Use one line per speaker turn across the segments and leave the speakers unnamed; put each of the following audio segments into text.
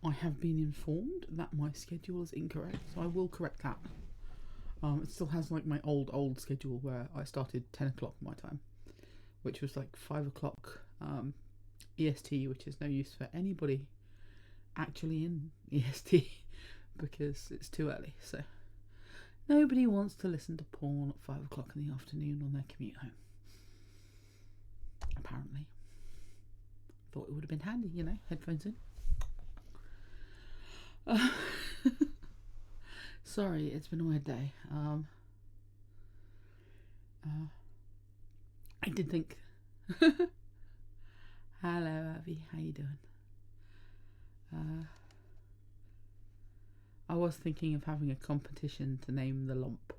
I have been informed that my schedule is incorrect, so I will correct that. It still has like my old schedule where I started 10 o'clock my time, which was like 5 o'clock EST, which is no use for anybody actually in EST because it's too early. So nobody wants to listen to porn at 5 o'clock in the afternoon on their commute home. Apparently. Thought it would have been handy, you know, headphones in. Sorry, it's been a weird day. I did think. Hello, Abby. How you doing? I was thinking of having a competition to name the lump,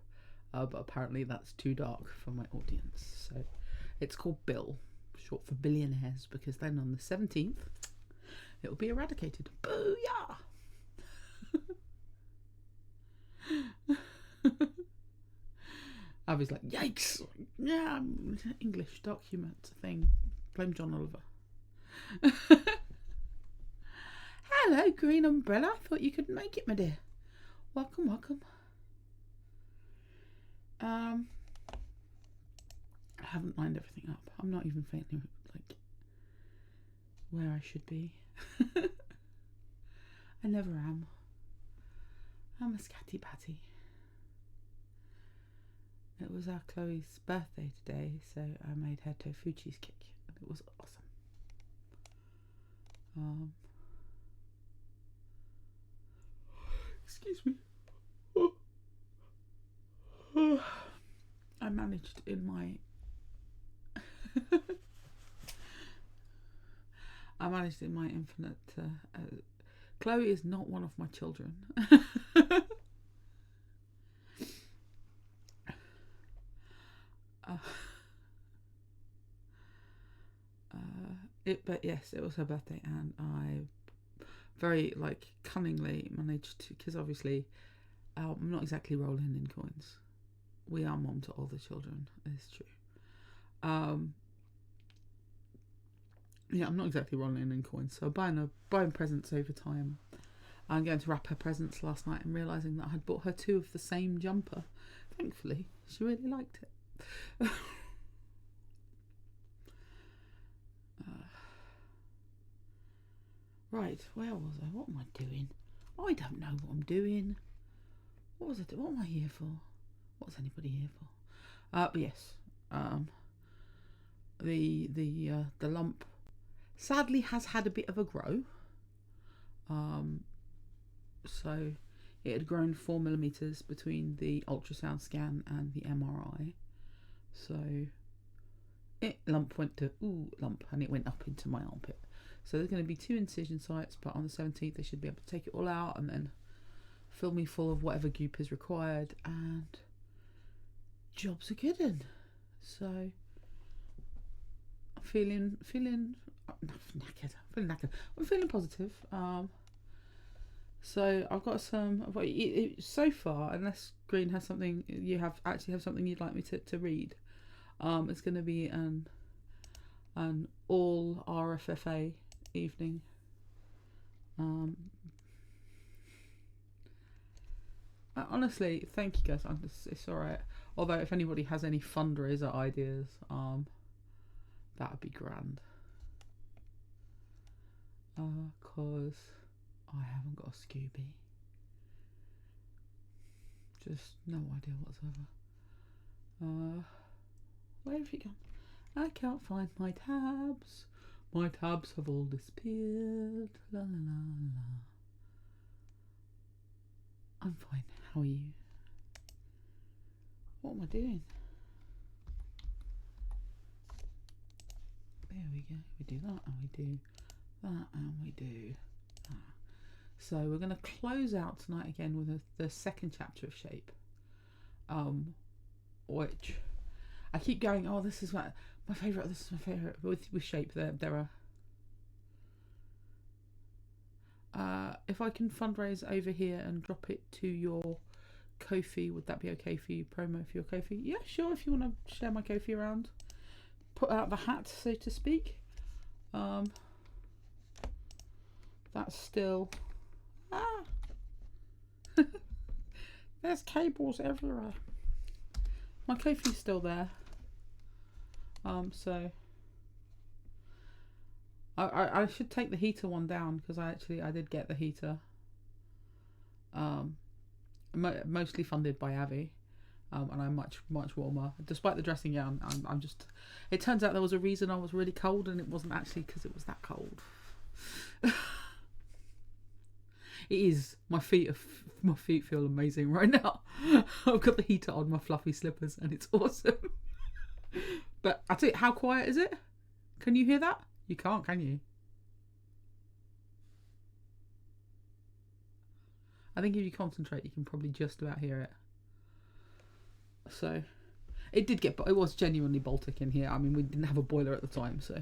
but apparently that's too dark for my audience. So it's called Bill, short for billionaires, because then on the 17th it will be eradicated. Booyah! Abby's like, yikes! Yeah, English dark humour, it's a thing. Blame John Oliver. Hello, Green Umbrella. I thought you couldn't make it, my dear. Welcome, welcome. I haven't lined everything up. I'm not even feeling like where I should be. I never am. I'm a scatty patty. It was our Chloe's birthday today, so I made her tofu cheesecake, and it was awesome. Excuse me. I managed in my infinite. Chloe is not one of my children. But yes, it was her birthday, and I very cunningly managed to, because obviously I'm not exactly rolling in coins. We are mom to all the children, it's true. Yeah, I'm not exactly rolling in coins, so buying presents over time. I'm going to wrap her presents last night and realising that I had bought her 2 of the same jumper. Thankfully, she really liked it. Right, where was I? What am I doing? I don't know what I'm doing. What was I doing? What am I here for? What's anybody here for? But yes, the lump sadly has had a bit of a grow. So it had grown 4 millimeters between the ultrasound scan and the MRI. So lump went to lump, and it went up into my armpit. So there's going to be 2 incision sites, but on the 17th they should be able to take it all out and then fill me full of whatever goop is required, and jobs are good. So I'm feeling knackered. I'm feeling positive. So I've got so far, unless Green has something, you have something you'd like me to read. It's going to be an all RFFA evening. Honestly, thank you guys. It's alright. Although if anybody has any fundraiser ideas, that would be grand. Cause I haven't got a Scooby. Just no idea whatsoever. Where have you gone? I can't find my tabs. My tabs have all disappeared. La la la la. I'm fine. How are you? What am I doing? There we go. We do that, and we do that, and we do that. So we're going to close out tonight again with the second chapter of Shape, which I keep going, oh, this is my favourite. This is my favourite. With Shape, there are. If I can fundraise over here and drop it to your Ko-fi, would that be okay for you? Promo for your Ko-fi? Yeah, sure. If you want to share my Ko-fi around, put out the hat, so to speak. That's still There's cables everywhere. My Kofi's still there. So I should take the heater one down, because I did get the heater. Mostly funded by Avi. And I'm much warmer. Despite the dressing gown, I'm just... It turns out there was a reason I was really cold, and it wasn't actually because it was that cold. It is. My feet feel amazing right now. I've got the heater on my fluffy slippers, and it's awesome. But I tell you, how quiet is it? Can you hear that? You can't, can you? I think if you concentrate, you can probably just about hear it. So, it was genuinely Baltic in here. I mean, we didn't have a boiler at the time, so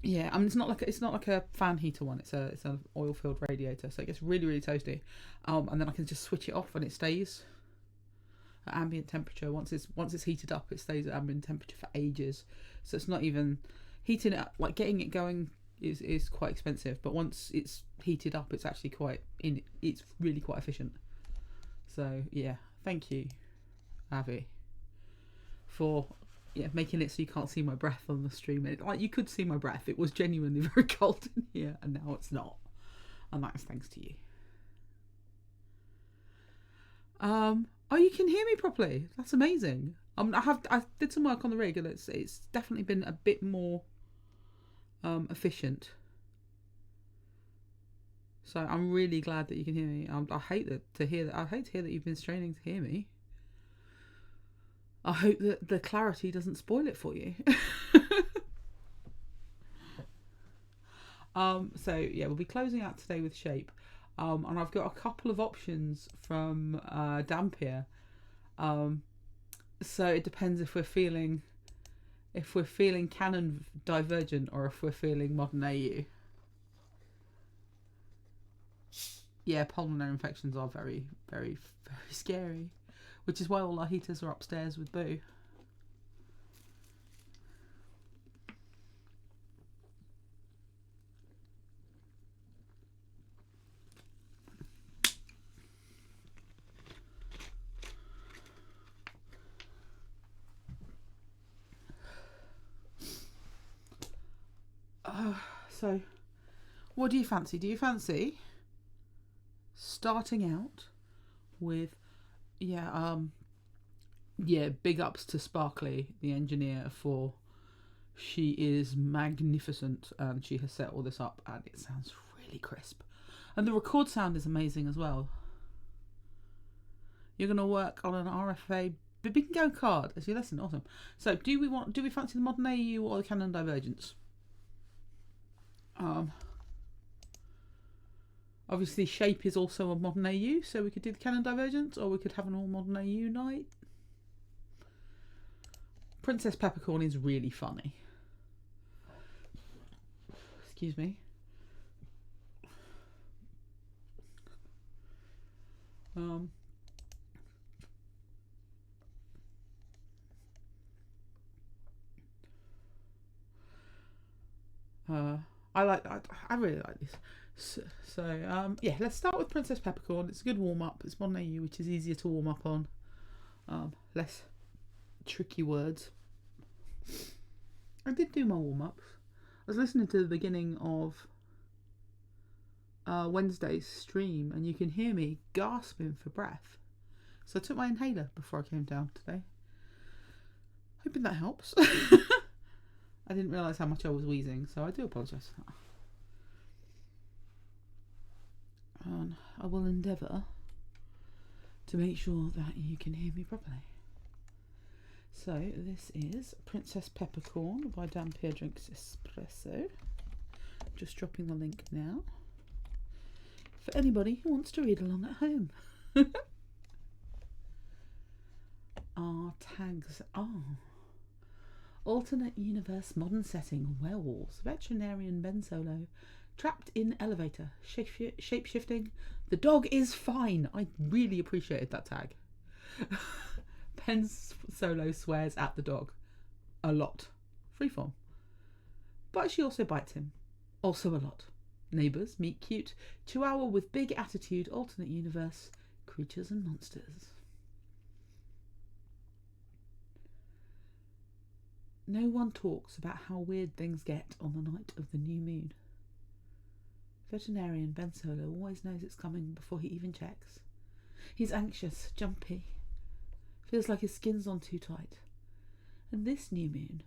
yeah. I mean, it's not like a fan heater one. It's an oil filled radiator, so it gets really, really toasty. And then I can just switch it off, and it stays at ambient temperature. Once it's heated up, it stays at ambient temperature for ages. So it's not even heating it up, like getting it going is quite expensive. But once it's heated up, it's actually it's really quite efficient. So yeah, thank you, Avi, for making it so you can't see my breath on the stream. Like, you could see my breath. It was genuinely very cold in here, and now it's not, and that's thanks to you. Oh, you can hear me properly. That's amazing. I did some work on the rig, and it's definitely been a bit more efficient. So I'm really glad that you can hear me. I hate to hear that you've been straining to hear me. I hope that the clarity doesn't spoil it for you. So yeah, we'll be closing out today with Shape. And I've got a couple of options from Dampier. So it depends if we're feeling Canon Divergent, or if we're feeling Modern AU. Yeah, pulmonary infections are very, very, very scary, which is why all our heaters are upstairs with Boo. So, what do you fancy? Do you fancy starting out with, big ups to Sparkly, the engineer, for she is magnificent, and she has set all this up, and it sounds really crisp, and the record sound is amazing as well. You're going to work on an RFFA big go card as you listen. Awesome. So do we fancy the Modern AU or the Canon Divergence? Obviously Shape is also a Modern AU, so we could do the Canon Divergence, or we could have an all Modern AU night. Princess Peppercorn is really funny. Excuse me. I really like this. So yeah, let's start with Princess Peppercorn. It's a good warm up. It's Modern AU, which is easier to warm up on. Less tricky words. I did do my warm ups. I was listening to the beginning of Wednesday's stream, and you can hear me gasping for breath. So I took my inhaler before I came down today. Hoping that helps. I didn't realise how much I was wheezing, so I do apologise for that. And I will endeavour to make sure that you can hear me properly. So this is Princess Peppercorn by Dampier Drinks Espresso. Just dropping the link now for anybody who wants to read along at home. Our tags are alternate universe, modern setting, werewolves, veterinarian Ben Solo, trapped in elevator, shape shifting. The dog is fine. I really appreciated that tag. Ben Solo swears at the dog a lot. Freeform. But she also bites him. Also a lot. Neighbours, meet cute. Chihuahua with big attitude, alternate universe, creatures and monsters. No one talks about how weird things get on the night of the new moon. Veterinarian Ben Solo always knows it's coming before he even checks. He's anxious, jumpy, feels like his skin's on too tight. And this new moon,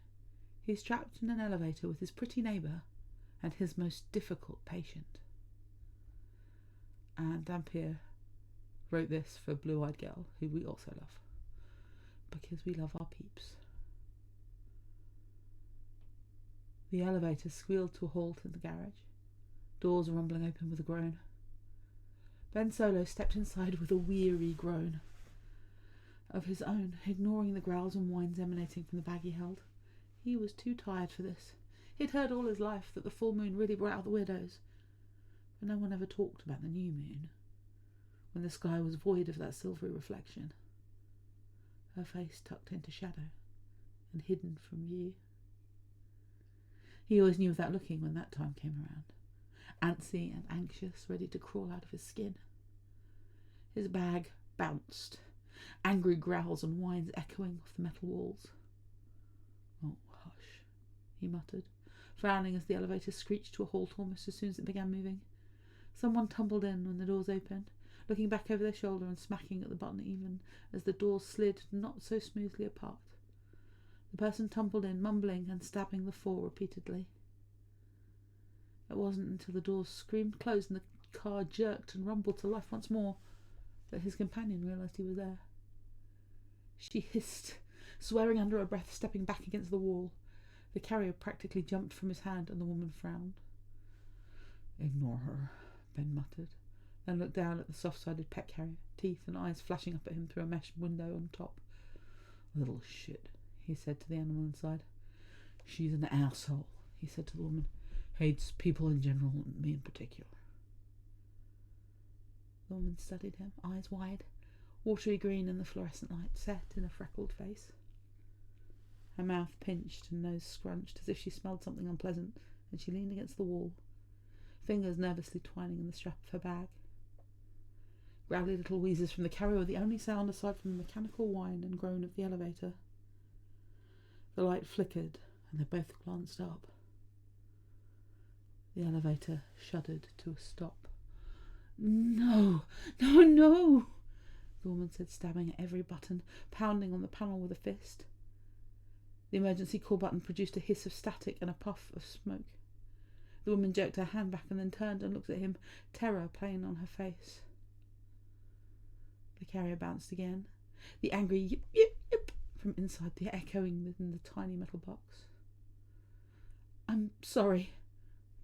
he's trapped in an elevator with his pretty neighbour and his most difficult patient. And Dampier wrote this for Blue Eyed Girl, who we also love, because we love our peeps. The elevator squealed to a halt in the garage, doors rumbling open with a groan. Ben Solo stepped inside with a weary groan of his own, ignoring the growls and whines emanating from the bag he held. He was too tired for this. He'd heard all his life that the full moon really brought out the weirdos, but no one ever talked about the new moon, when the sky was void of that silvery reflection, her face tucked into shadow and hidden from view. He always knew without looking when that time came around, antsy and anxious, ready to crawl out of his skin. His bag bounced, angry growls and whines echoing off the metal walls. "Oh, hush," he muttered, frowning as the elevator screeched to a halt almost as soon as it began moving. Someone tumbled in when the doors opened, looking back over their shoulder and smacking at the button even as the doors slid not so smoothly apart. The person tumbled in, mumbling and stabbing the floor repeatedly. It wasn't until the doors screamed closed and the car jerked and rumbled to life once more that his companion realised he was there. She hissed, swearing under her breath, stepping back against the wall. The carrier practically jumped from his hand and the woman frowned. "Ignore her," Ben muttered, then looked down at the soft-sided pet carrier, teeth and eyes flashing up at him through a mesh window on top. "Little shit," he said to the animal inside. "She's an asshole," he said to the woman. "Hates people in general, and me in particular." The woman studied him, eyes wide, watery green in the fluorescent light, set in a freckled face. Her mouth pinched and nose scrunched as if she smelled something unpleasant, and she leaned against the wall, fingers nervously twining in the strap of her bag. Growly little wheezes from the carrier were the only sound aside from the mechanical whine and groan of the elevator. The light flickered, and they both glanced up. The elevator shuddered to a stop. "No, no, no," the woman said, stabbing at every button, pounding on the panel with a fist. The emergency call button produced a hiss of static and a puff of smoke. The woman jerked her hand back and then turned and looked at him, terror plain on her face. The carrier bounced again, the angry yip, yip, yip from inside the echoing within the tiny metal box. "I'm sorry,"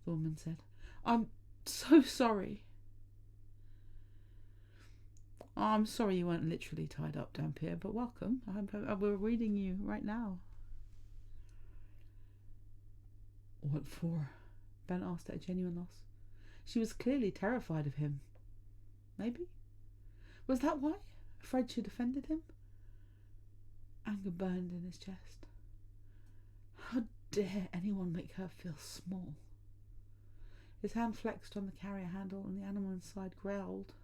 the woman said. "I'm so sorry." "I'm sorry you weren't literally tied up, Dampier, but welcome. We're reading you right now." "What for?" Ben asked at a genuine loss. She was clearly terrified of him. Maybe? Was that why? Afraid she'd offended him? Anger burned in his chest. How dare anyone make her feel small? His hand flexed on the carrier handle and the animal inside growled.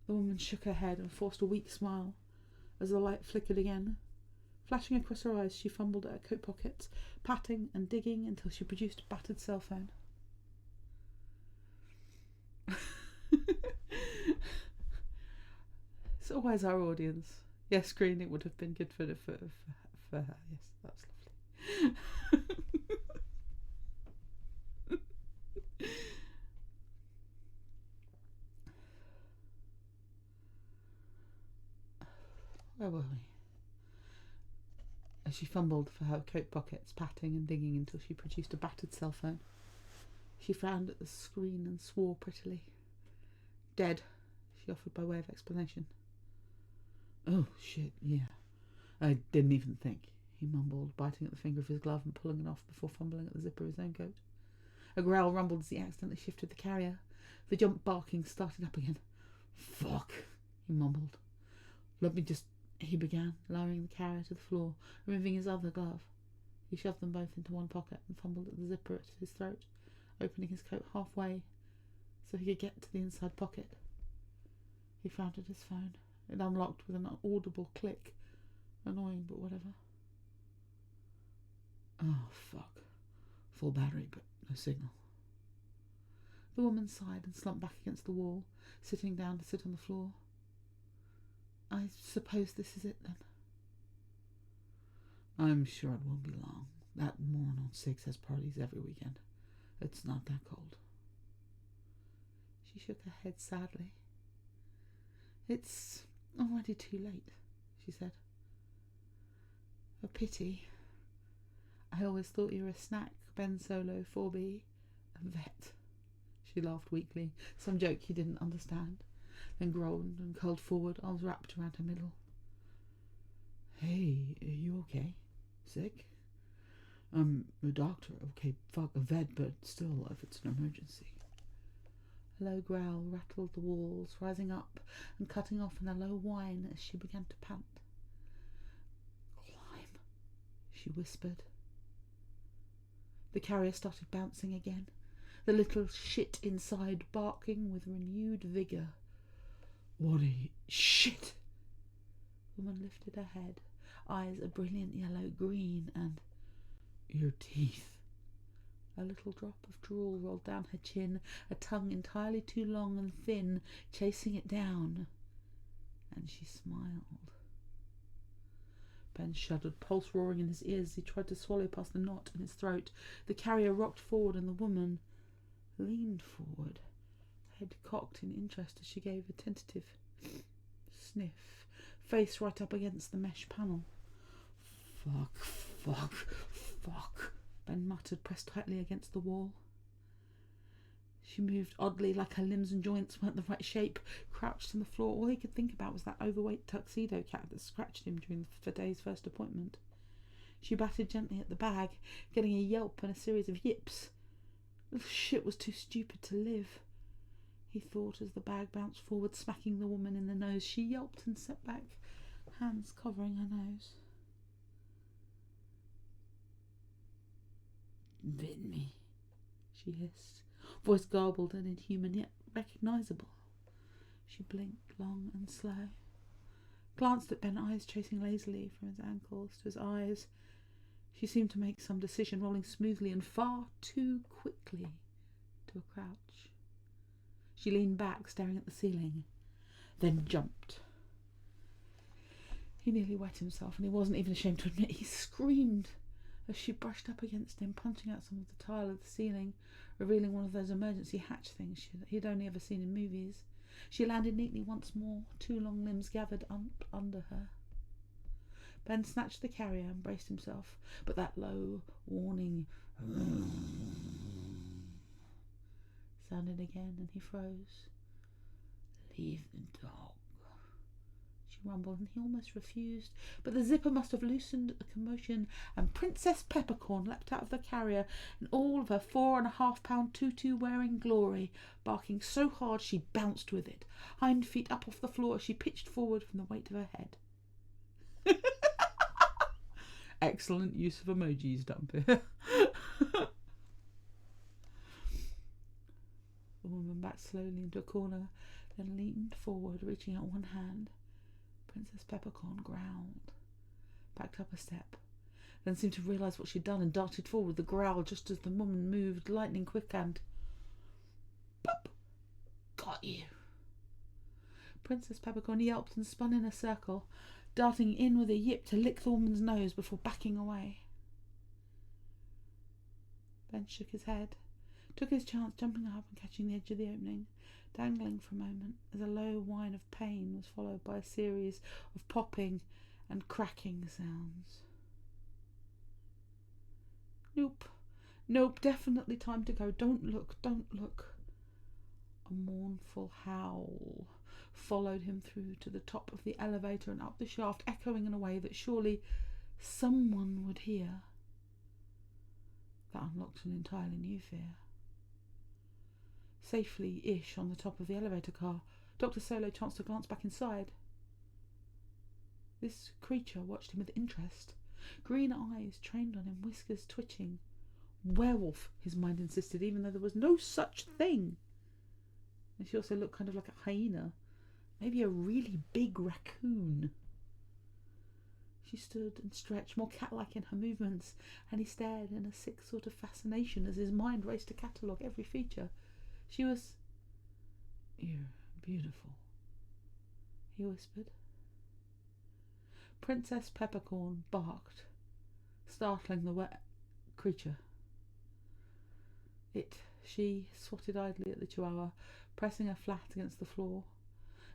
The woman shook her head and forced a weak smile as the light flickered again. Flashing across her eyes, she fumbled at her coat pockets, patting and digging until she produced a battered cell phone. It's always our audience. Yes, Green, it would have been good for her. Yes, that's lovely. Where were we? As she fumbled for her coat pockets, patting and digging until she produced a battered cell phone. She frowned at the screen and swore prettily. "Dead," she offered by way of explanation. "Oh, shit, yeah. I didn't even think," he mumbled, biting at the finger of his glove and pulling it off before fumbling at the zipper of his own coat. A growl rumbled as he accidentally shifted the carrier. The jump barking started up again. "Fuck," he mumbled. "Let me just..." he began, lowering the carrier to the floor, removing his other glove. He shoved them both into one pocket and fumbled at the zipper at his throat, opening his coat halfway so he could get to the inside pocket. He frowned at his phone. It unlocked with an audible click. Annoying, but whatever. Oh, fuck. Full battery, but no signal. The woman sighed and slumped back against the wall, sitting down to sit on the floor. I suppose this is it, then. I'm sure it won't be long. That moron on 6 has parties every weekend. It's not that cold. She shook her head sadly. It's already too late, she said. A pity. I always thought you were a snack, Ben Solo 4B, a vet. She laughed weakly, some joke he didn't understand, then groaned and curled forward, arms wrapped around her middle. Hey, are you okay? Sick? I'm a doctor, okay, fuck, a vet, but still, if it's an emergency. A low growl rattled the walls, rising up and cutting off in a low whine as she began to pant. Climb, she whispered. The carrier started bouncing again, the little shit inside barking with renewed vigour. What a shit! The woman lifted her head, eyes a brilliant yellow green, and your teeth. A little drop of drool rolled down her chin, a tongue entirely too long and thin, chasing it down. And she smiled. Ben shuddered, pulse roaring in his ears as he tried to swallow past the knot in his throat. The carrier rocked forward and the woman leaned forward, head cocked in interest as she gave a tentative sniff, face right up against the mesh panel. Fuck, fuck, fuck, Ben muttered, pressed tightly against the wall. She moved oddly, like her limbs and joints weren't the right shape, crouched on the floor. All he could think about was that overweight tuxedo cat that scratched him during the day's first appointment. She batted gently at the bag, getting a yelp and a series of yips. The shit was too stupid to live, he thought as the bag bounced forward, smacking the woman in the nose. She yelped and set back, hands covering her nose. Bit me, she hissed, voice garbled and inhuman, yet recognisable. She blinked long and slow, glanced at Ben, eyes tracing lazily from his ankles to his eyes. She seemed to make some decision, rolling smoothly and far too quickly to a crouch. She leaned back, staring at the ceiling, then jumped. He nearly wet himself, and he wasn't even ashamed to admit he screamed as she brushed up against him, punching out some of the tile of the ceiling, revealing one of those emergency hatch things he'd only ever seen in movies. She landed neatly once more, two long limbs gathered up under her. Ben snatched the carrier and braced himself, but that low, warning sounded again, and he froze. Leave the dog, she rumbled, and he almost refused, but the zipper must have loosened the commotion, and Princess Peppercorn leapt out of the carrier in all of her 4.5-pound tutu-wearing glory, barking so hard she bounced with it, hind feet up off the floor as she pitched forward from the weight of her head. Excellent use of emojis, Dumpy. The woman backed slowly into a corner, then leaned forward, reaching out one hand. Princess Peppercorn growled, backed up a step, then seemed to realise what she'd done and darted forward, the growl just as the woman moved, lightning quick, and pop! Got you! Princess Peppercorn yelped and spun in a circle, darting in with a yip to lick the woman's nose before backing away. Ben shook his head, took his chance, jumping up and catching the edge of the opening, dangling for a moment as a low whine of pain was followed by a series of popping and cracking sounds. Nope, definitely time to go. Don't look. A mournful howl followed him through to the top of the elevator and up the shaft, echoing in a way that surely someone would hear. That unlocked an entirely new fear. Safely-ish on the top of the elevator car, Dr. Solo chanced to glance back inside. This creature watched him with interest, Green eyes trained on him, whiskers twitching. Werewolf, his mind insisted, even though there was no such thing. And she also looked kind of like a hyena. Maybe a really big raccoon. She stood and stretched, more cat-like in her movements, and he stared in a sick sort of fascination as his mind raced to catalogue every feature. She was... "You're beautiful," he whispered. Princess Peppercorn barked, startling the wet creature. She swatted idly at the chihuahua, pressing her flat against the floor.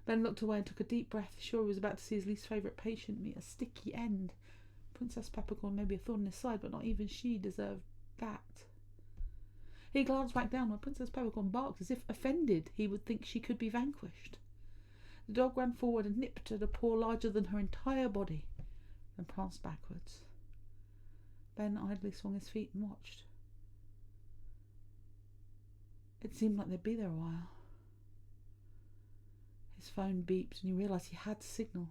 Ben looked away and took a deep breath, sure he was about to see his least favourite patient meet a sticky end. Princess Peppercorn may be a thorn in his side, but not even she deserved that. He glanced back down where Princess Peppercorn barked as if offended he would think she could be vanquished. The dog ran forward and nipped at a paw larger than her entire body, then pranced backwards. Ben idly swung his feet and watched. It seemed like they'd be there a while. His phone beeped and he realised he had to signal.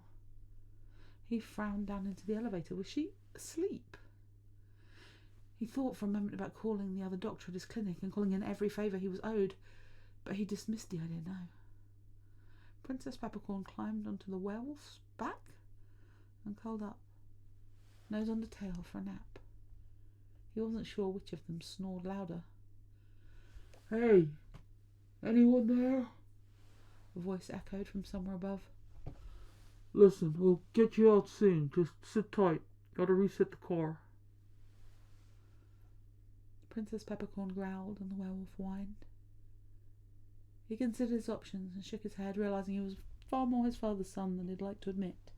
He frowned down into the elevator. Was she asleep? He thought for a moment about calling the other doctor at his clinic and calling in every favour he was owed, but he dismissed the idea now. Princess Peppercorn climbed onto the werewolf's back and curled up, nose under tail, for a nap. He wasn't sure which of them snored louder. "Hey, anyone there?" a voice echoed from somewhere above. "Listen, we'll get you out soon. Just sit tight. Gotta reset the car." Princess Peppercorn growled and the werewolf whined. He considered his options and shook his head, realising he was far more his father's son than he'd like to admit,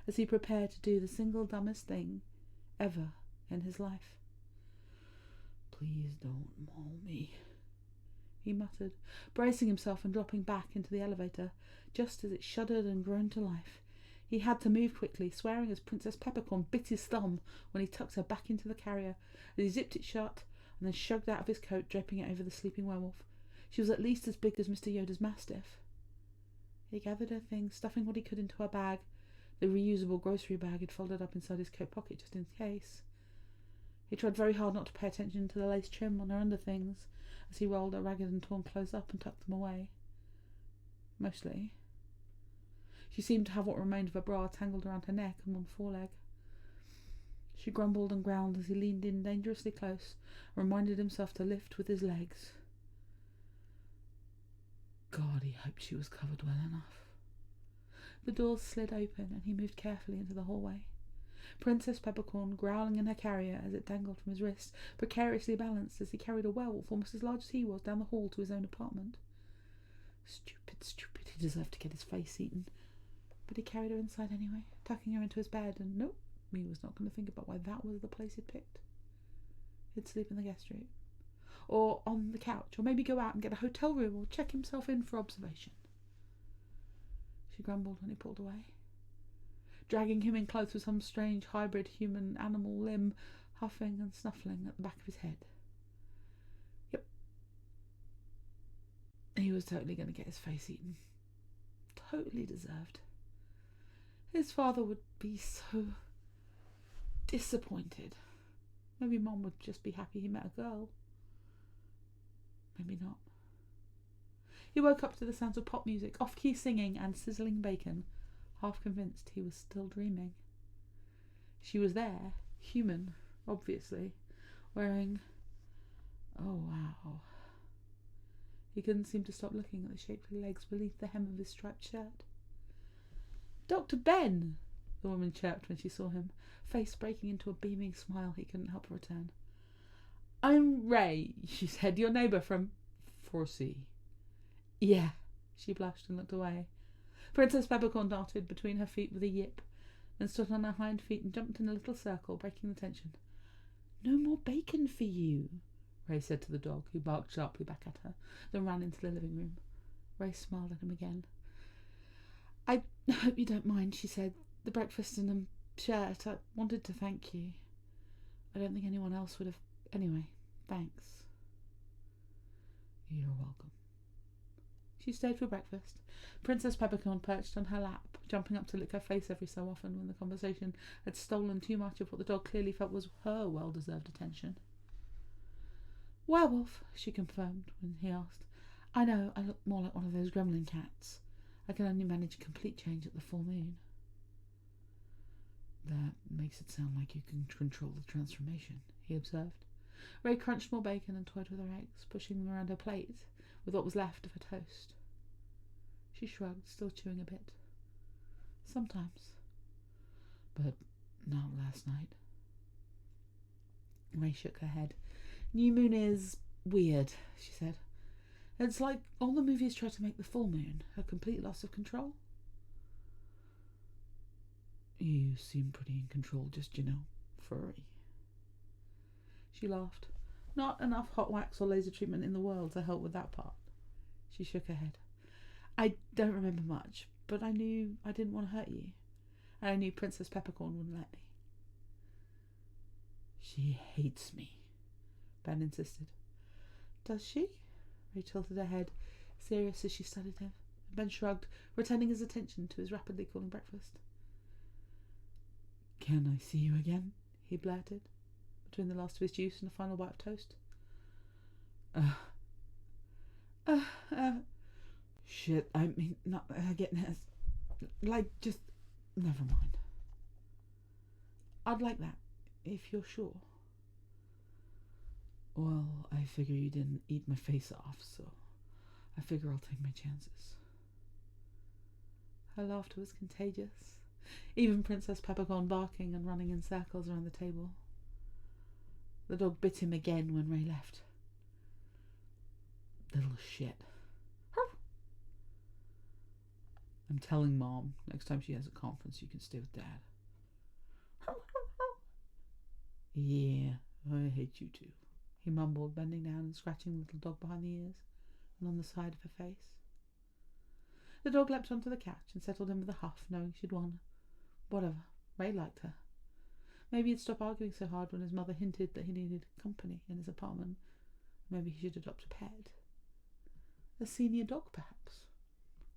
as he prepared to do the single dumbest thing ever in his life. "Please don't maul me," he muttered, bracing himself and dropping back into the elevator, just as it shuddered and groaned to life. He had to move quickly, swearing as Princess Peppercorn bit his thumb when he tucked her back into the carrier, as he zipped it shut and then shrugged out of his coat, draping it over the sleeping werewolf. She was at least as big as Mr. Yoda's mastiff. He gathered her things, stuffing what he could into her bag. The reusable grocery bag he'd folded up inside his coat pocket just in case. He tried very hard not to pay attention to the lace trim on her underthings as he rolled her ragged and torn clothes up and tucked them away. Mostly. She seemed to have what remained of her bra tangled around her neck and one foreleg. She grumbled and growled as he leaned in dangerously close and reminded himself to lift with his legs. God, he hoped she was covered well enough. The doors slid open and he moved carefully into the hallway. Princess Peppercorn growling in her carrier as it dangled from his wrist, precariously balanced as he carried a werewolf almost as large as he was down the hall to his own apartment. Stupid, he deserved to get his face eaten. But he carried her inside anyway, tucking her into his bed, and nope, he was not going to think about why that was the place he'd picked. He'd sleep in the guest room, or on the couch, or maybe go out and get a hotel room, or check himself in for observation. She grumbled when he pulled away, dragging him in close with some strange hybrid human-animal limb, huffing and snuffling at the back of his head. Yep. He was totally going to get his face eaten. Totally deserved. His father would be so disappointed. Maybe Mom would just be happy he met a girl. Maybe not. He woke up to the sounds of pop music, off-key singing and sizzling bacon, half convinced he was still dreaming. She was there, human, obviously, wearing... Oh, wow. He couldn't seem to stop looking at the shapely legs beneath the hem of his striped shirt. "Dr. Ben!" the woman chirped when she saw him, face breaking into a beaming smile he couldn't help return. "I'm Ray," she said, "your neighbour from 4C. "Yeah," she blushed and looked away. Princess Peppercorn darted between her feet with a yip, then stood on her hind feet and jumped in a little circle, breaking the tension. "No more bacon for you," Ray said to the dog, who barked sharply back at her, then ran into the living room. Ray smiled at him again. "I hope you don't mind," she said. "The breakfast and a shirt. I wanted to thank you. I don't think anyone else would have... Anyway, thanks." "You're welcome," She stayed for breakfast. Princess Peppercorn perched on her lap, jumping up to lick her face every so often when the conversation had stolen too much of what the dog clearly felt was her well-deserved attention. Werewolf, she confirmed when he asked. I know, I look more like one of those gremlin cats. I can only manage a complete change at the full moon. That makes it sound like you can control the transformation, he observed. Ray crunched more bacon and toyed with her eggs, pushing them around her plate with what was left of her toast. She shrugged, still chewing a bit. Sometimes. But not last night. Ray shook her head. New moon is weird, she said. It's like all the movies try to make the full moon a complete loss of control. You seem pretty in control, just, furry. She laughed. Not enough hot wax or laser treatment in the world to help with that part. She shook her head. I don't remember much, but I knew I didn't want to hurt you. And I knew Princess Peppercorn wouldn't let me. She hates me, Ben insisted. Does she? Ray tilted her head, serious as she studied him. Ben shrugged, returning his attention to his rapidly cooling breakfast. Can I see you again? He blurted, between the last of his juice and a final bite of toast. Shit, I mean, not getting it. Like, just, never mind. I'd like that, if you're sure. Well, I figure you didn't eat my face off, so I figure I'll take my chances. Her laughter was contagious, even Princess Peppercorn barking and running in circles around the table. The dog bit him again when Ray left. Little shit. I'm telling Mom, next time she has a conference, you can stay with Dad. Yeah, I hate you too, he mumbled, bending down and scratching the little dog behind the ears and on the side of her face. The dog leapt onto the couch and settled in with a huff, knowing she'd won. Whatever, Ray liked her. Maybe he'd stop arguing so hard when his mother hinted that he needed company in his apartment. Maybe he should adopt a pet. A senior dog, perhaps.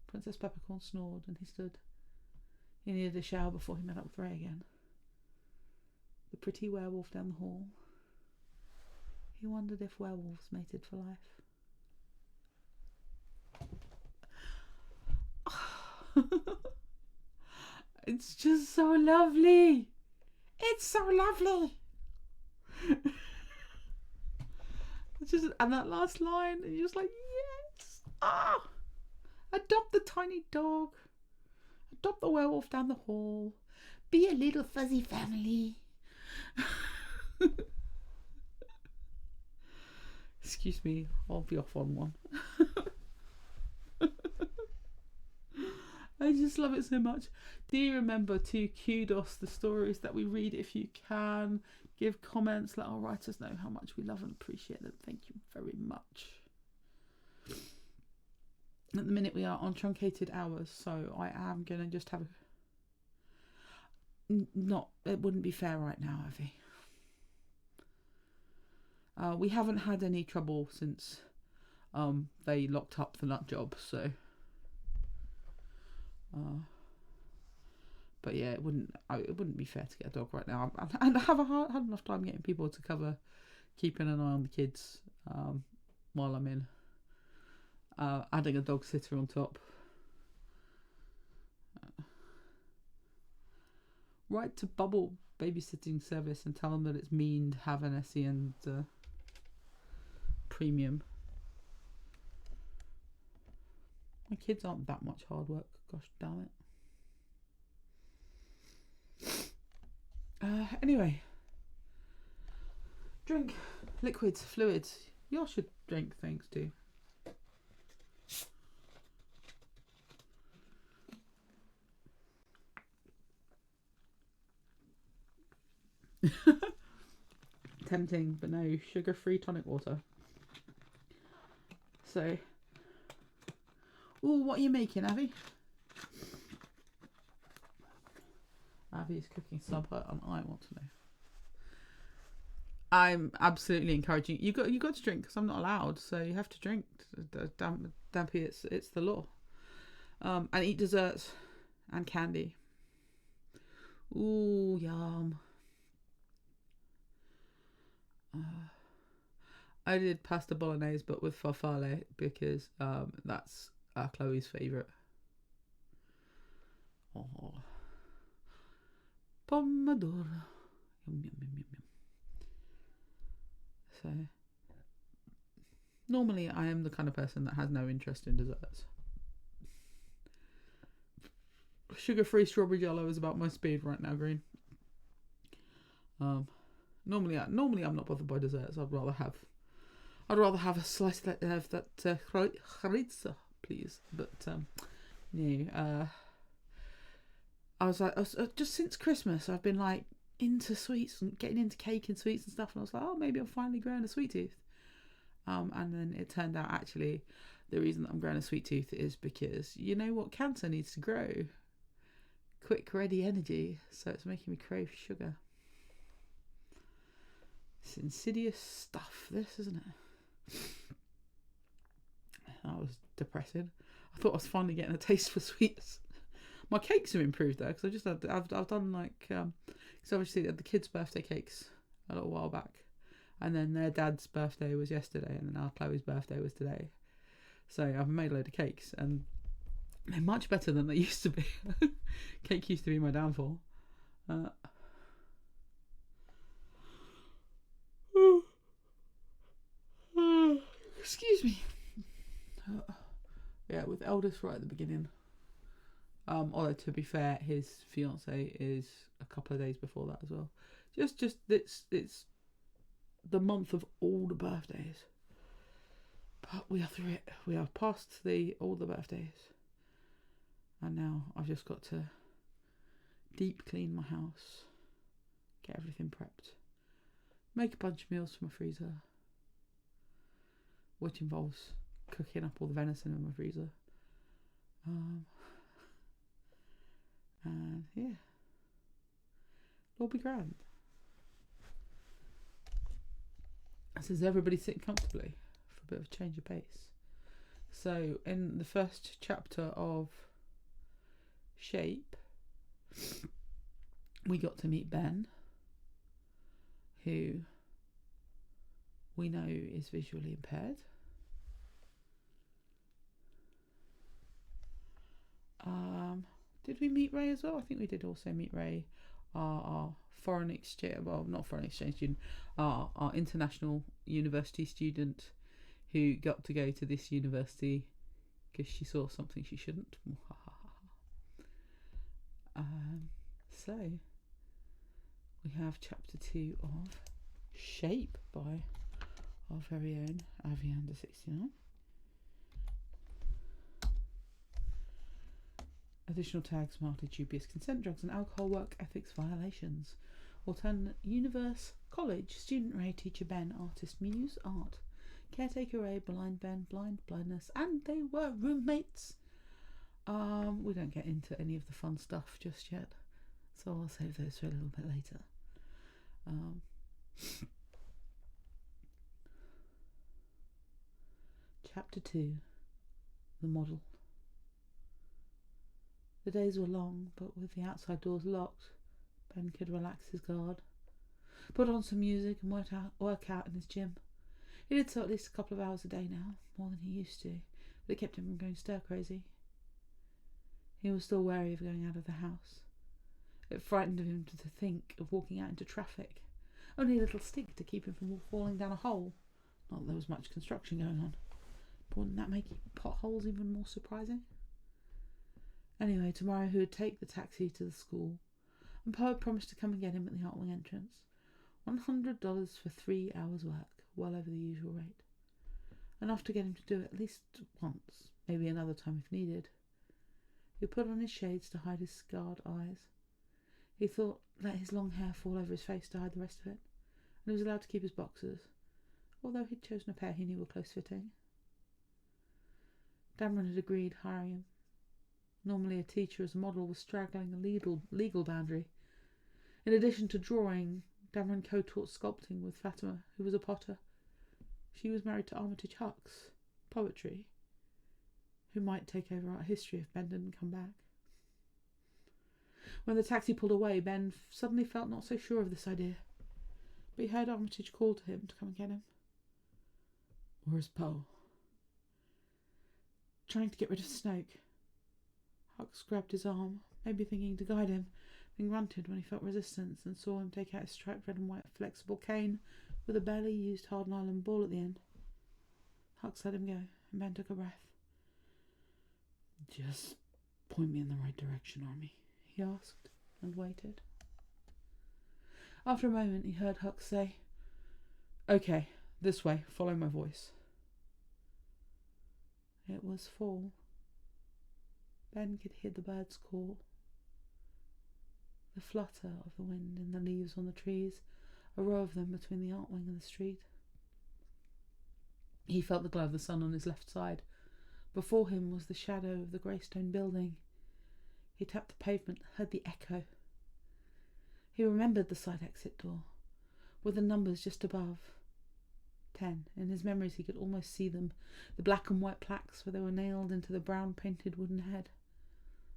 Princess Peppercorn snored, and he stood. He needed a shower before he met up with Ray again. The pretty werewolf down the hall. He wondered if werewolves mated for life. It's just so lovely. It's so lovely. It's just, and that last line, and you're just like, yes. Ah, adopt the tiny dog. Adopt the werewolf down the hall. Be a little fuzzy family. Excuse me, I'll be off on one. I just love it so much. Do you remember to kudos the stories that we read if you can? Give comments, let our writers know how much we love and appreciate them. Thank you very much. At the minute we are on truncated hours, so I am going to just have it wouldn't be fair right now, Evie. We haven't had any trouble since they locked up the nut job, so but yeah, it wouldn't be fair to get a dog right now. And I have had enough time getting people to cover keeping an eye on the kids while I'm in. Adding a dog sitter on top. Write to Bubble babysitting service and tell them that it's mean to have an SEN premium. My kids aren't that much hard work. Gosh damn it. Anyway. Drink. Liquids. Fluids. Y'all should drink things too. Tempting, but no, sugar-free tonic water. So, ooh, what are you making, Abby? Abby's cooking sub hut, and I want to know. I'm absolutely encouraging you. Got to drink because I'm not allowed, so you have to drink. Dampy, it's the law. And eat desserts and candy. Ooh, yum. I did pasta bolognese, but with farfalle because that's Chloe's favourite. Oh, pomodoro. Yum, yum, yum, yum, yum. So, normally I am the kind of person that has no interest in desserts. Sugar-free strawberry jello is about my speed right now, Green. Normally I'm not bothered by desserts. I'd rather have a slice of that chorizo, please. But no. I was just since Christmas, I've been like into sweets and getting into cake and sweets and stuff, and I was like, oh, maybe I'm finally growing a sweet tooth. And then it turned out actually the reason that I'm growing a sweet tooth is because you know what cancer needs to grow? Quick, ready energy. So it's making me crave sugar. It's insidious stuff, this, isn't it? That was depressing. I thought I was finally getting a taste for sweets. My cakes have improved though, because I've done like because obviously the kids' birthday cakes a little while back, and then their dad's birthday was yesterday, and then our Chloe's birthday was today. So I've made a load of cakes, and they're much better than they used to be. Cake used to be my downfall. Excuse me. Yeah, with eldest right at the beginning. Although to be fair, his fiance is a couple of days before that as well. Just it's the month of all the birthdays. But we are through it. We are past all the birthdays. And now I've just got to deep clean my house, get everything prepped, make a bunch of meals for my freezer, which involves cooking up all the venison in my freezer. And yeah, it'll be grand. This is everybody sitting comfortably for a bit of a change of pace. So in the first chapter of Shape, we got to meet Ben, who we know is visually impaired. Did we meet Ray as well? I think we did also meet Ray, our foreign exchange, well, not foreign exchange student, our international university student who got to go to this university because she saw something she shouldn't. So we have chapter 2 of Shape by our very own Aviander69. Additional tags marked as dubious consent, drugs and alcohol, work ethics violations. Alternate universe, college, student Ray, teacher Ben, artist Muse, art. Caretaker Ray, blind Ben, blindness, and they were roommates. We don't get into any of the fun stuff just yet, so I'll save those for a little bit later. Chapter 2, the model. The days were long, but with the outside doors locked, Ben could relax his guard, put on some music and work out in his gym. He did so at least a couple of hours a day now, more than he used to, but it kept him from going stir crazy. He was still wary of going out of the house. It frightened him to think of walking out into traffic. Only a little stick to keep him from falling down a hole. Not that there was much construction going on. But wouldn't that make potholes even more surprising? Anyway, tomorrow he would take the taxi to the school, and Poe had promised to come and get him at the art wing entrance. $100 for 3 hours' work, well over the usual rate. Enough to get him to do it at least once, maybe another time if needed. He put on his shades to hide his scarred eyes. He thought, let his long hair fall over his face to hide the rest of it, and he was allowed to keep his boxers, although he'd chosen a pair he knew were close-fitting. Dameron had agreed, hiring him. Normally a teacher as a model was straggling a legal boundary. In addition to drawing, Dan and Co taught sculpting with Fatima, who was a potter. She was married to Armitage Hucks, poetry, who might take over art history if Ben didn't come back. When the taxi pulled away, Ben suddenly felt not so sure of this idea, but he heard Armitage call to him to come and get him. "Where's Poe?" Trying to get rid of Snoke. Hucks grabbed his arm, maybe thinking to guide him, then grunted when he felt resistance and saw him take out his striped red and white flexible cane with a barely used hard nylon ball at the end. Hucks let him go, and Ben took a breath. "Just point me in the right direction, Army," he asked, and waited. After a moment, he heard Hucks say, "Okay, this way, follow my voice." It was fall. Ben could hear the birds call, the flutter of the wind in the leaves on the trees, a row of them between the art wing and the street. He felt the glow of the sun on his left side. Before him was the shadow of the grey stone building. He tapped the pavement, heard the echo. He remembered the side exit door, with the numbers just above. 10. In his memories he could almost see them, the black and white plaques where they were nailed into the brown painted wooden head,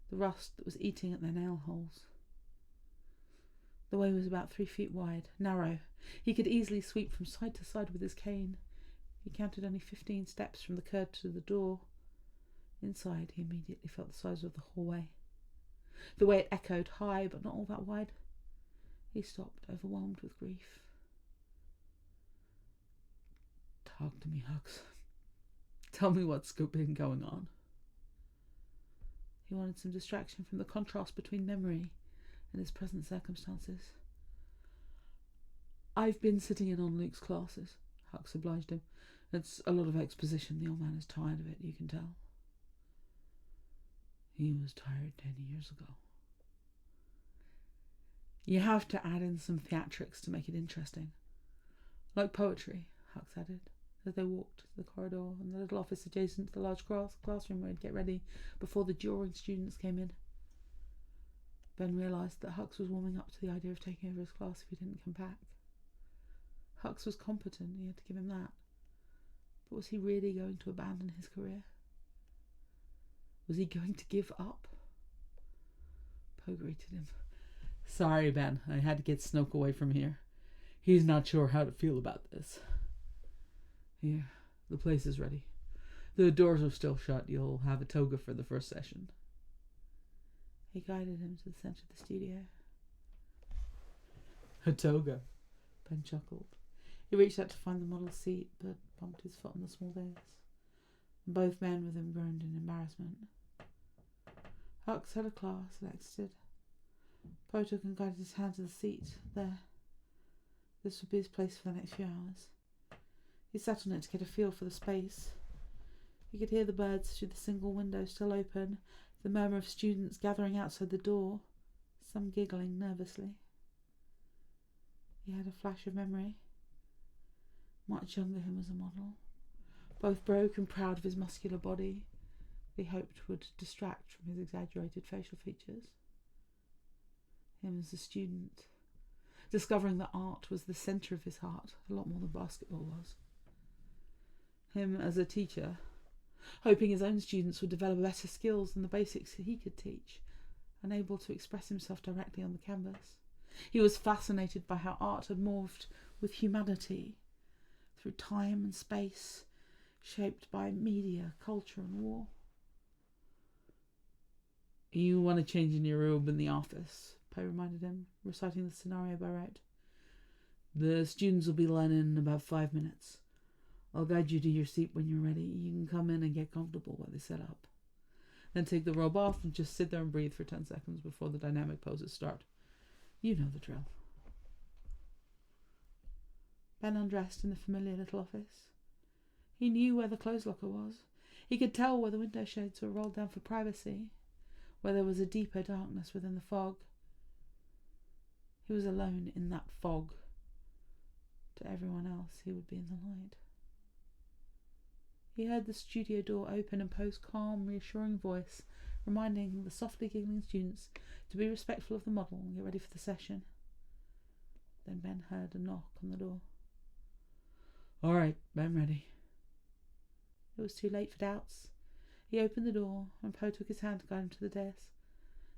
the rust that was eating at their nail holes. The way was about 3 feet wide, narrow. He could easily sweep from side to side with his cane. He counted only 15 steps from the curb to the door. Inside, he immediately felt the size of the hallway. The way it echoed, high but not all that wide. He stopped, overwhelmed with grief. "Talk to me, Hucks. Tell me what's been going on." He wanted some distraction from the contrast between memory and his present circumstances. "I've been sitting in on Luke's classes," Hucks obliged him. "It's a lot of exposition. The old man is tired of it, you can tell." "He was tired 10 years ago." "You have to add in some theatrics to make it interesting. Like poetry," Hucks added, as they walked to the corridor and the little office adjacent to the large classroom where he'd get ready before the during students came in. Ben realised that Hucks was warming up to the idea of taking over his class if he didn't come back. Hucks was competent, he had to give him that. But was he really going to abandon his career? Was he going to give up? Poe greeted him. "Sorry, Ben, I had to get Snoke away from here. He's not sure how to feel about this." "Here, the place is ready. The doors are still shut. You'll have a toga for the first session." He guided him to the centre of the studio. "A toga," Ben chuckled. He reached out to find the model seat, but bumped his foot on the small dais. And both men with him groaned in embarrassment. Hucks had a class and exited. Poe took and guided his hand to the seat. There. This would be his place for the next few hours. He sat on it to get a feel for the space. He could hear the birds through the single window still open, the murmur of students gathering outside the door, some giggling nervously. He had a flash of memory. Much younger him as a model, both broke and proud of his muscular body, he hoped would distract from his exaggerated facial features. Him as a student, discovering that art was the centre of his heart, a lot more than basketball was. Him as a teacher, hoping his own students would develop better skills than the basics he could teach, unable to express himself directly on the canvas. He was fascinated by how art had morphed with humanity, through time and space, shaped by media, culture and war. "You want to change in your robe in the office," Poe reminded him, reciting the scenario by rote. "The students will be lining in about 5 minutes. I'll guide you to your seat when you're ready. You can come in and get comfortable while they set up. Then take the robe off and just sit there and breathe for 10 seconds before the dynamic poses start. You know the drill." Ben undressed in the familiar little office. He knew where the clothes locker was. He could tell where the window shades were rolled down for privacy, where there was a deeper darkness within the fog. He was alone in that fog. To everyone else, he would be in the light. He heard the studio door open and Poe's calm, reassuring voice, reminding the softly giggling students to be respectful of the model and get ready for the session. Then Ben heard a knock on the door. "All right, I'm ready." It was too late for doubts. He opened the door, and Poe took his hand to guide him to the desk,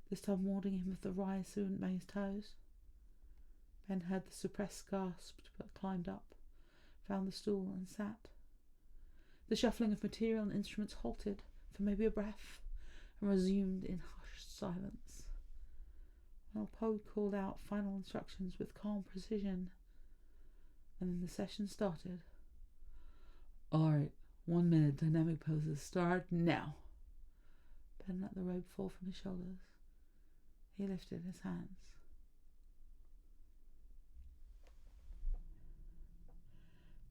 this time warning him of the rise so he wouldn't bang his toes. Ben heard the suppressed gasp, but climbed up, found the stool, and sat. The shuffling of material and instruments halted for maybe a breath, and resumed in hushed silence, while Poe called out final instructions with calm precision, and then the session started. "All right, 1 minute dynamic poses. Start now." Ben let the robe fall from his shoulders. He lifted his hands.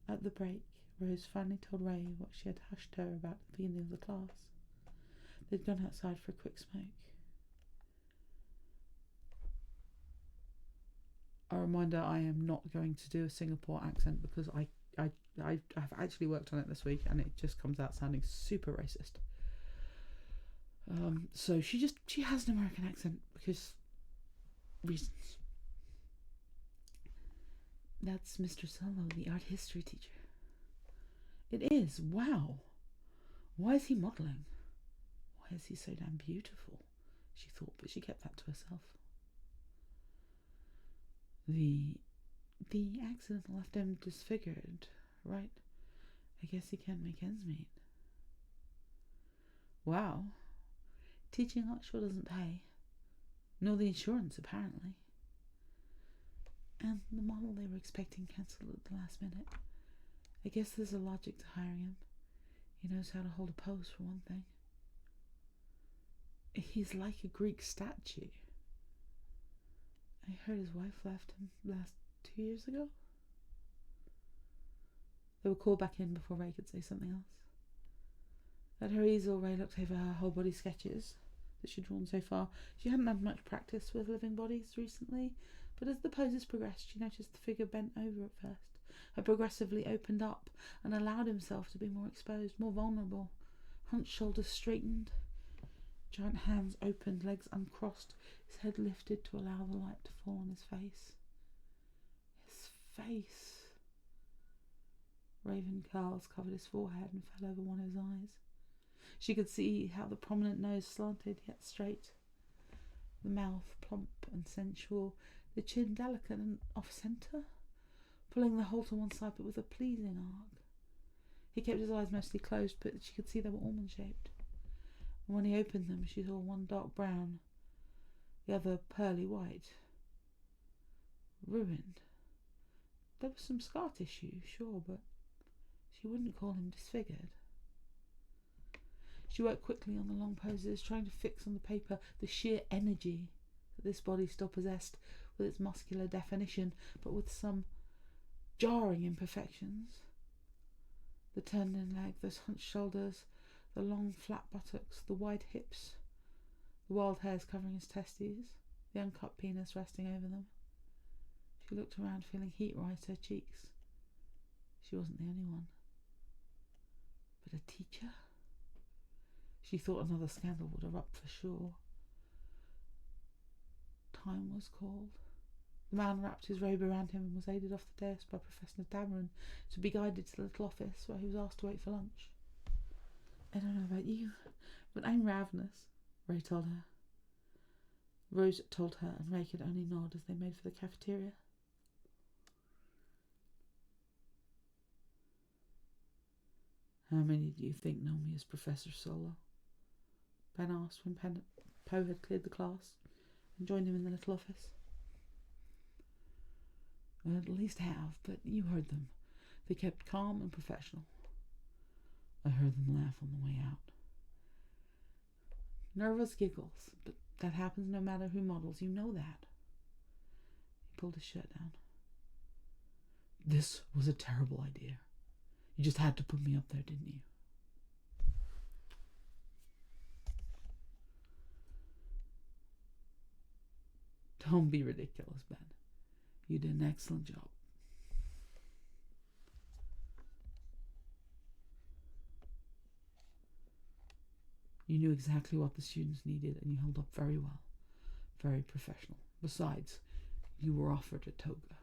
At the break, Rose finally told Ray what she had hushed her about at the beginning of the class. They'd gone outside for a quick smoke. A reminder, I am not going to do a Singapore accent because I've actually worked on it this week and it just comes out sounding super racist. So she has an American accent because reasons. "That's Mr. Solo, the art history teacher." "It is? Wow. Why is he modelling? Why is he so damn beautiful?" she thought, but she kept that to herself. The accident left him disfigured, right? I guess he can't make ends meet. Wow. Teaching art sure doesn't pay. Nor the insurance, apparently. And the model they were expecting cancelled at the last minute. I guess there's a logic to hiring him. He knows how to hold a pose, for one thing. He's like a Greek statue. I heard his wife left him last 2 years ago. They were called back in before Ray could say something else. At her easel, Ray looked over her whole body sketches that she'd drawn so far. She hadn't had much practice with living bodies recently, but as the poses progressed, she noticed the figure bent over at first, and progressively opened up and allowed himself to be more exposed, more vulnerable. Hunched shoulders straightened, giant hands opened, legs uncrossed, his head lifted to allow the light to fall on his face. His face! Raven curls covered his forehead and fell over one of his eyes. She could see how the prominent nose slanted yet straight, the mouth plump and sensual, the chin delicate and off-centre, pulling the whole to one side but with a pleasing arc. He kept his eyes mostly closed, but she could see they were almond-shaped. And when he opened them, she saw one dark brown, the other pearly white. Ruined. There was some scar tissue, sure, but she wouldn't call him disfigured. She worked quickly on the long poses, trying to fix on the paper the sheer energy that this body still possessed, with its muscular definition, but with some jarring imperfections. The turned-in leg, those hunched shoulders, the long flat buttocks, the wide hips, the wild hairs covering his testes, the uncut penis resting over them. She looked around, feeling heat rise to her cheeks. She wasn't the only one. But a teacher? She thought another scandal would erupt for sure. Time was called. The man wrapped his robe around him and was aided off the desk by Professor Dameron to be guided to the little office where he was asked to wait for lunch. "I don't know about you, but I'm ravenous," Ray told her. Rose told her, and Ray could only nod as they made for the cafeteria. "How many do you think know me as Professor Solo?" Ben asked when Poe had cleared the class and joined him in the little office. "At least half, but you heard them. They kept calm and professional. I heard them laugh on the way out." Nervous giggles, but that happens no matter who models, you know that. He pulled his shirt down. "This was a terrible idea. You just had to put me up there, didn't you?" "Don't be ridiculous, Ben. You did an excellent job." "You knew exactly what the students needed and you held up very well. Very professional. Besides, you were offered a toga."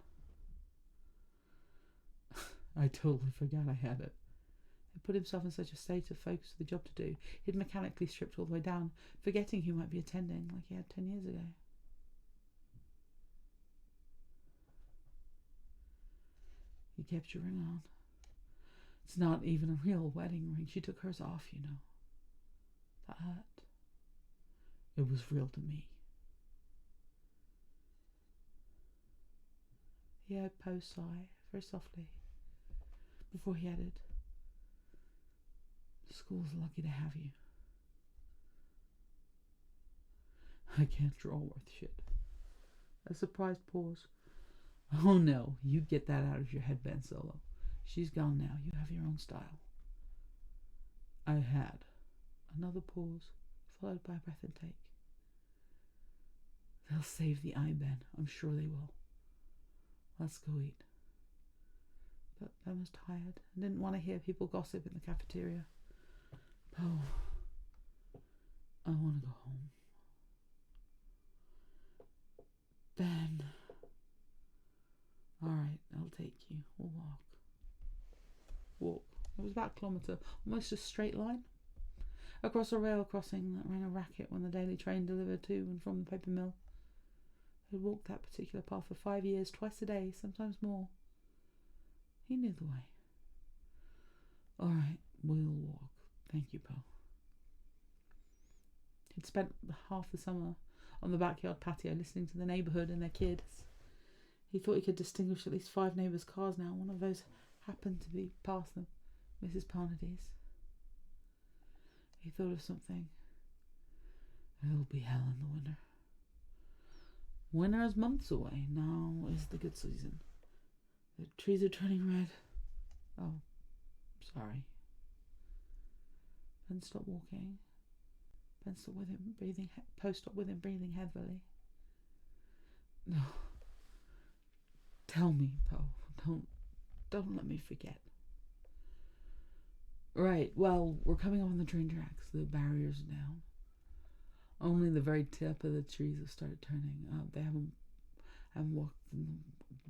I totally forgot I had it. He put himself in such a state of focus with the job to do, he'd mechanically stripped all the way down, forgetting who might be attending, like he had 10 years ago. You kept your ring on. It's not even a real wedding ring. She took hers off, you know. That hurt. It was real to me. He heard Poe sigh, very softly, before he added, "School's lucky to have you." I can't draw worth shit. A surprised pause. Oh no, you get that out of your head, Ben Solo. She's gone now. You have your own style. I had. Another pause, followed by a breath intake. They'll save the eye, Ben. I'm sure they will. Let's go eat. But Ben was tired and didn't want to hear people gossip in the cafeteria. Oh, I want to go home. Ben. All right, I'll take you. We'll walk. Walk. It was about a kilometre, almost a straight line, across a rail crossing that rang a racket when the daily train delivered to and from the paper mill. He'd walked that particular path for 5 years, twice a day, sometimes more. He knew the way. All right, we'll walk. Thank you, Poe. He'd spent half the summer on the backyard patio listening to the neighbourhood and their kids. He thought he could distinguish at least 5 neighbours' cars now. One of those happened to be past them, Mrs. Parnady's. He thought of something. It'll be hell in the winter. Winter is months away. Now is the good season. The trees are turning red. Oh, sorry. Ben stopped walking. Ben stopped with him, breathing. Poe stopped with him, breathing heavily. No. Tell me, Poe. Don't let me forget. Right, well, we're coming up on the train tracks. The barrier's down. Only the very tip of the trees have started turning. They haven't walked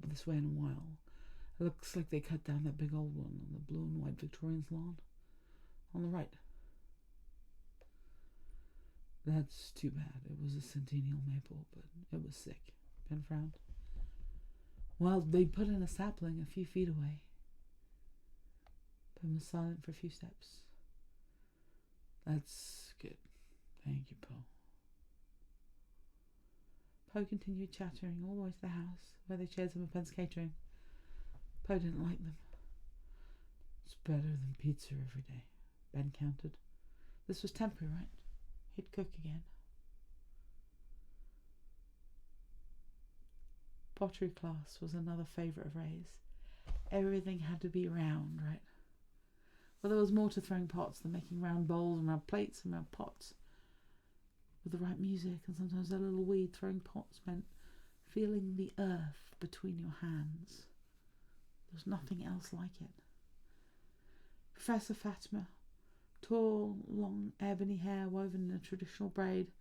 this way in a while. It looks like they cut down that big old one on the blue and white Victorian's lawn. On the right. That's too bad. It was a centennial maple, but it was sick. Ben frowned. Well, they put in a sapling a few feet away. Ben was silent for a few steps. That's good. Thank you, Poe. Poe continued chattering all the way to the house, where they shared some of Ben's catering. Poe didn't like them. It's better than pizza every day, Ben countered. This was temporary, right? He'd cook again. Pottery class was another favourite of Ray's. Everything had to be round, right? Well, there was more to throwing pots than making round bowls and round plates and round pots. With the right music and sometimes a little weed, throwing pots meant feeling the earth between your hands. There was nothing else like it. Professor Fatima, tall, long, ebony hair woven in a traditional braid,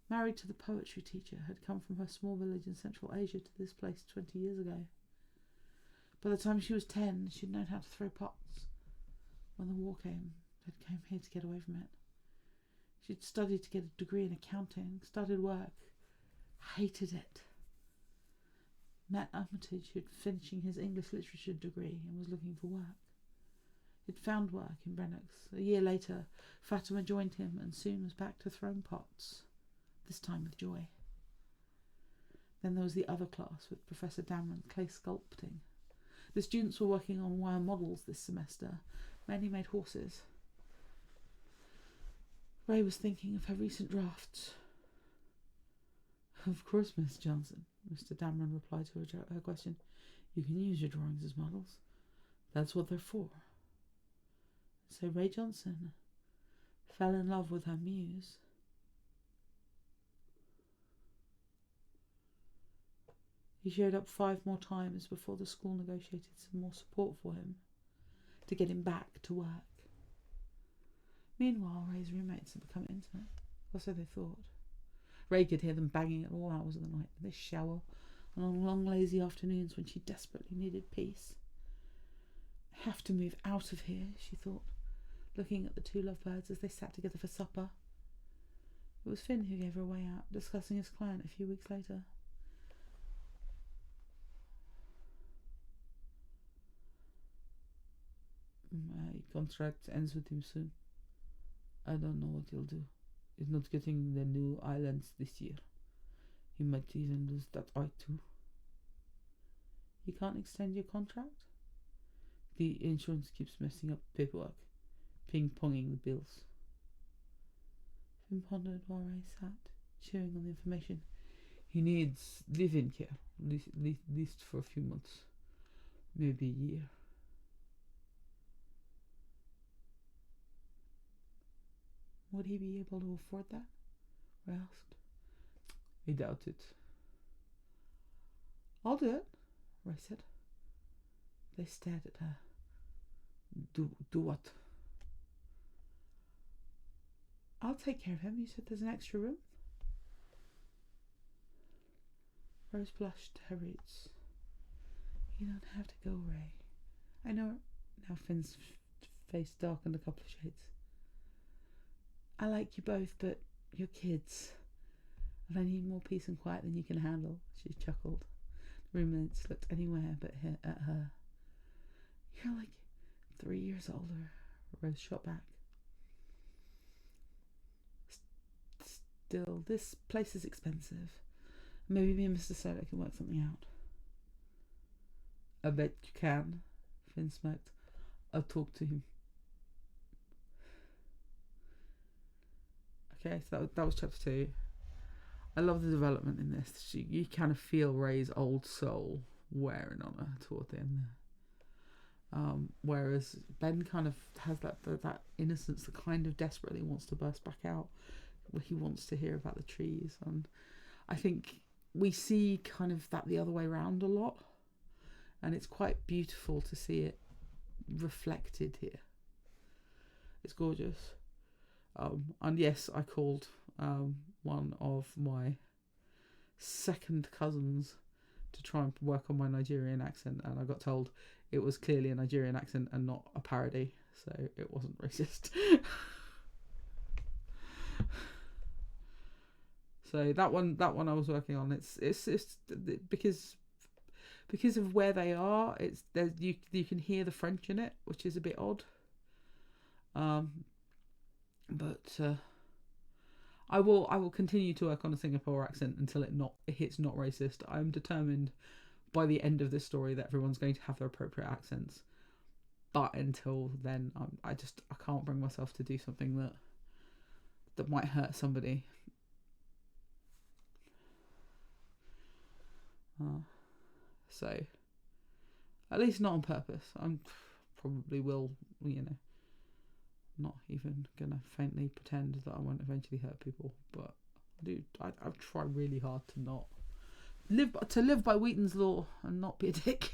married to the poetry teacher, had come from her small village in Central Asia to this place 20 years ago. By the time she was 10, she'd known how to throw pots. When the war came, they came here to get away from it. She'd studied to get a degree in accounting, started work, hated it. Met Armitage, who'd finishing his English literature degree and was looking for work. He'd found work in Brennocks. A year later, Fatima joined him and soon was back to throwing pots, this time with joy. Then there was the other class with Professor Dameron, clay sculpting. The students were working on wire models this semester. Many made horses. Ray was thinking of her recent drafts. Of course, Miss Johnson, Mr. Dameron replied to her question. You can use your drawings as models. That's what they're for. So Ray Johnson fell in love with her muse. He showed up 5 more times before the school negotiated some more support for him to get him back to work. Meanwhile, Ray's roommates had become intimate, or so they thought. Ray could hear them banging at all hours of the night in this shower and on long lazy afternoons when she desperately needed peace. I have to move out of here, she thought, looking at the two lovebirds as they sat together for supper. It was Finn who gave her a way out, discussing his client a few weeks later. My contract ends with him soon. I don't know what he'll do. He's not getting the new islands this year. He might even lose that eye too. You can't extend your contract? The insurance keeps messing up the paperwork, ping-ponging the bills. Finn pondered while Ray sat, chewing on the information. He needs live-in care, at least for a few months, maybe a year. Would he be able to afford that? Ray asked. I doubt it. I'll do it, Ray said. They stared at her. Do what? I'll take care of him. You said there's an extra room? Rose blushed her roots. You don't have to go, Ray. I know. Now Finn's face darkened a couple of shades. I like you both, but you're kids. And I need more peace and quiet than you can handle, she chuckled. The roommates looked anywhere but at her. You're like 3 years older, Rose shot back. Still, this place is expensive. Maybe me and Mr. Solo can work something out. I bet you can, Finn smirked. I'll talk to him. Okay, so that was chapter 2. I love the development in this. You kind of feel Ray's old soul wearing on her toward the end there. Whereas Ben kind of has that innocence that kind of desperately wants to burst back out. He wants to hear about the trees. And I think we see kind of that the other way around a lot. And it's quite beautiful to see it reflected here. It's gorgeous. And yes, I called one of my second cousins to try and work on my Nigerian accent, and I got told it was clearly a Nigerian accent and not a parody, so it wasn't racist. So that one I was working on. It's because of where they are. You can hear the French in it, which is a bit odd. But I will continue to work on a Singapore accent until it hits not racist. I'm determined by the end of this story that everyone's going to have their appropriate accents. But until then, I can't bring myself to do something that might hurt somebody. So at least not on purpose. I'm probably will, not even gonna faintly pretend that I won't eventually hurt people, but I try really hard to not live by Wheaton's law and not be a dick.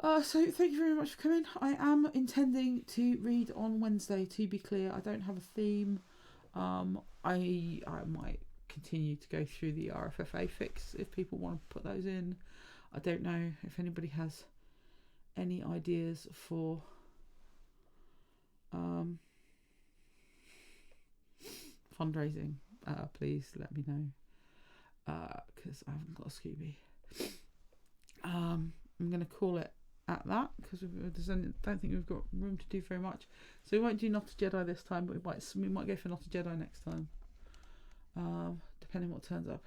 So thank you very much for coming. I am intending to read on Wednesday, to be clear. I don't have a theme. I might continue to go through the RFFA fix if people want to put those in. I don't know if anybody has any ideas for fundraising. Please let me know, because I haven't got a Scooby. I'm going to call it at that, because don't think we've got room to do very much. So we won't do Not a Jedi this time, but we might go for Not a Jedi next time, depending what turns up.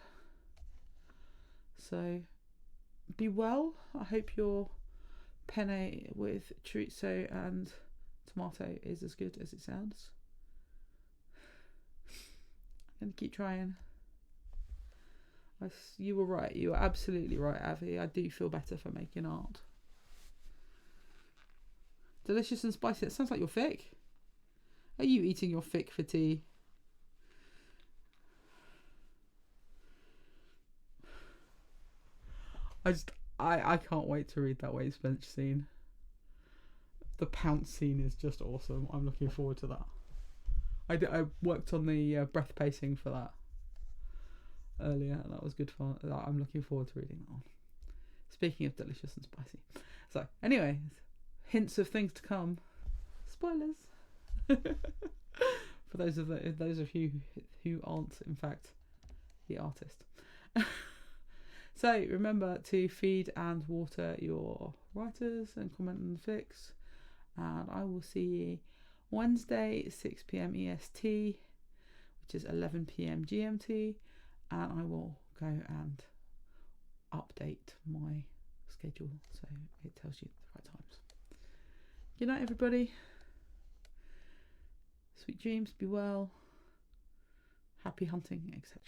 So be well. I hope your penne with chorizo and tomato is as good as it sounds. I'm going to keep trying. You were right. You were absolutely right, Avi. I do feel better for making art. Delicious and spicy. It sounds like your fic. Are you eating your fic for tea? I can't wait to read that Waves Bench scene. The pounce scene is just awesome. I'm looking forward to that. I worked on the breath pacing for that earlier, and that was good fun. I'm looking forward to reading that one. Speaking of delicious and spicy. So anyway, hints of things to come. Spoilers. For those of you who aren't in fact the artist. So remember to feed and water your writers and comment on the fics. And I will see you Wednesday 6 p.m. EST, which is 11 p.m. GMT, and I will go and update my schedule so it tells you the right times. Good night, everybody. Sweet dreams, be well, happy hunting, etc.